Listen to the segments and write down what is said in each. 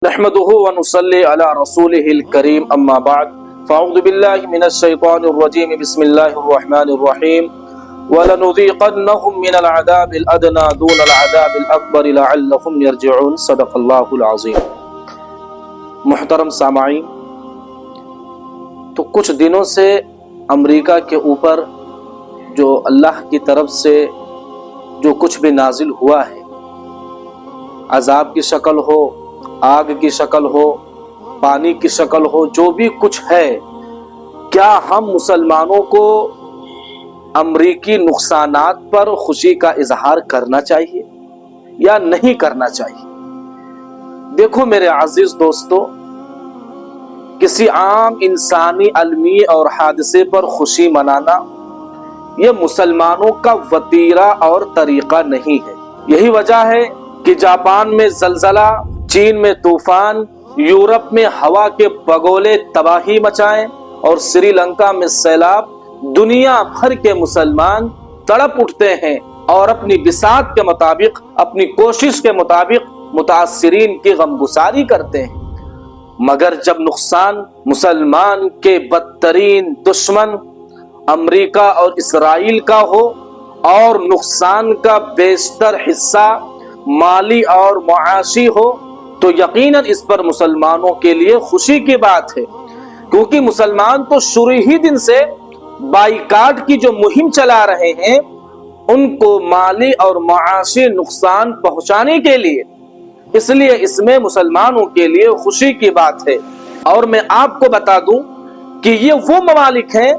نحمده ونصلي على رسوله الكريم اما بعد فاعوذ بالله من الشيطان الرجيم بسم الله الرحمن الرحيم ولنذيقنهم من العذاب الادنى دون العذاب الاكبر لعلهم يرجعون صدق الله العظيم۔ محترم سامعین، تو کچھ دنوں سے امریکہ کے اوپر جو اللہ کی طرف سے جو کچھ بھی نازل ہوا ہے، عذاب کی شکل ہو، آگ کی شکل ہو، پانی کی شکل ہو، جو بھی کچھ ہے، کیا ہم مسلمانوں کو امریکی نقصانات پر خوشی کا اظہار کرنا چاہیے یا نہیں کرنا چاہیے؟ دیکھو میرے عزیز دوستو، کسی عام انسانی عالمی اور حادثے پر خوشی منانا یہ مسلمانوں کا وتیرہ اور طریقہ نہیں ہے۔ یہی وجہ ہے کہ جاپان میں زلزلہ، چین میں طوفان، یورپ میں ہوا کے بگولے تباہی مچائیں اور سری لنکا میں سیلاب، دنیا بھر کے مسلمان تڑپ اٹھتے ہیں اور اپنی بساط کے مطابق، اپنی کوشش کے مطابق متاثرین کی غمگساری کرتے ہیں۔ مگر جب نقصان مسلمان کے بدترین دشمن امریکہ اور اسرائیل کا ہو اور نقصان کا بیشتر حصہ مالی اور معاشی ہو، تو یقیناً اس پر مسلمانوں کے لیے خوشی کی بات ہے، کیونکہ مسلمان تو شروع ہی دن سے بائیکاٹ کی جو مہم چلا رہے ہیں، ان کو مالی اور معاشی نقصان پہنچانے کے لیے، اس لیے اس میں مسلمانوں کے لیے خوشی کی بات ہے۔ اور میں آپ کو بتا دوں کہ یہ وہ ممالک ہیں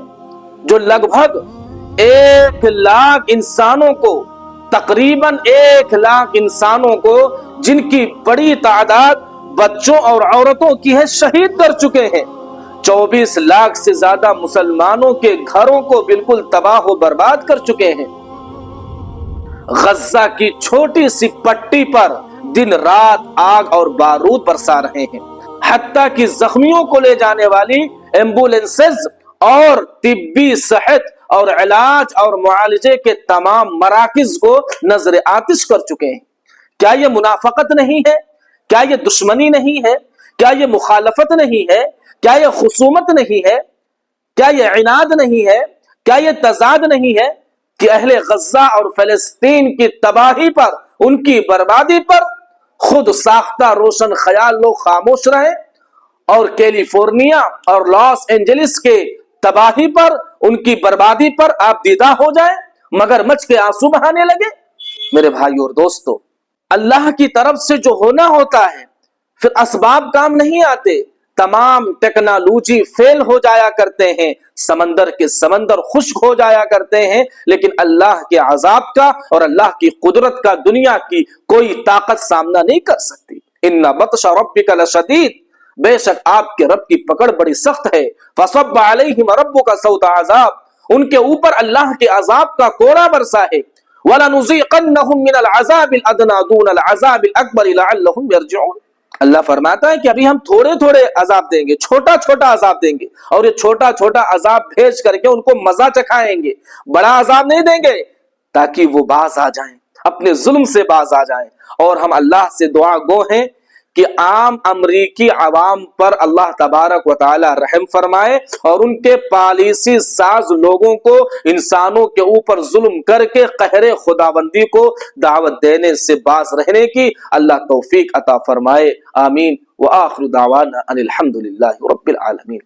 جو لگ بھگ 1,00,000 انسانوں کو، تقریباً 1,00,000 انسانوں کو، جن کی بڑی تعداد بچوں اور عورتوں کی ہے، شہید کر چکے ہیں۔ 24 لاکھ سے زیادہ مسلمانوں کے گھروں کو بالکل تباہ و برباد کر چکے ہیں۔ غزہ کی چھوٹی سی پٹی پر دن رات آگ اور بارود برسا رہے ہیں، حتیٰ کہ زخمیوں کو لے جانے والی ایمبولینسز اور طبی صحت اور علاج اور معالجے کے تمام مراکز کو نظر آتش کر چکے ہیں۔ کیا یہ منافقت نہیں ہے؟ کیا یہ دشمنی نہیں ہے؟ کیا یہ مخالفت نہیں ہے؟ کیا یہ خصومت نہیں ہے؟ کیا یہ عناد نہیں ہے؟ کیا یہ تضاد نہیں ہے کہ اہل غزہ اور فلسطین کی تباہی پر، ان کی بربادی پر خود ساختہ روشن خیال لوگ خاموش رہیں، اور کیلیفورنیا اور لاس اینجلس کے تباہی پر، ان کی بربادی پر آپ دیدہ ہو جائیں مگر مچ کے آنسو بہانے لگے؟ میرے بھائی اور دوستو، اللہ کی طرف سے جو ہونا ہوتا ہے، پھر اسباب کام نہیں آتے، تمام ٹیکنالوجی فیل ہو جایا کرتے ہیں، سمندر کے سمندر خشک ہو جایا کرتے ہیں، لیکن اللہ کے عذاب کا اور اللہ کی قدرت کا دنیا کی کوئی طاقت سامنا نہیں کر سکتی۔ ان بطش ربک لشدید، بے شک آپ کے رب کی پکڑ بڑی سخت ہے۔ فصب علیہم ربک صوت عذاب، ان کے اوپر اللہ کے عذاب کا کوڑا برسا ہے۔ وَلَنُذِيقَنَّهُم مِّنَ الْعَذَابِ الْأَدْنَىٰ دُونَ الْعَذَابِ الْأَكْبَرِ لَعَلَّهُمْ يَرْجِعُونَ۔ اللہ فرماتا ہے کہ ابھی ہم تھوڑے تھوڑے عذاب دیں گے، چھوٹا چھوٹا عذاب دیں گے، اور یہ چھوٹا چھوٹا عذاب بھیج کر کے ان کو مزہ چکھائیں گے، بڑا عذاب نہیں دیں گے، تاکہ وہ باز آ جائیں، اپنے ظلم سے باز آ جائیں۔ اور ہم اللہ سے دعا گو ہیں کہ عام امریکی عوام پر اللہ تبارک و تعالی رحم فرمائے اور ان کے پالیسی ساز لوگوں کو انسانوں کے اوپر ظلم کر کے قہر خداوندی کو دعوت دینے سے باز رہنے کی اللہ توفیق عطا فرمائے۔ آمین۔ وآخر دعوانا ان الحمد للہ رب العالمین۔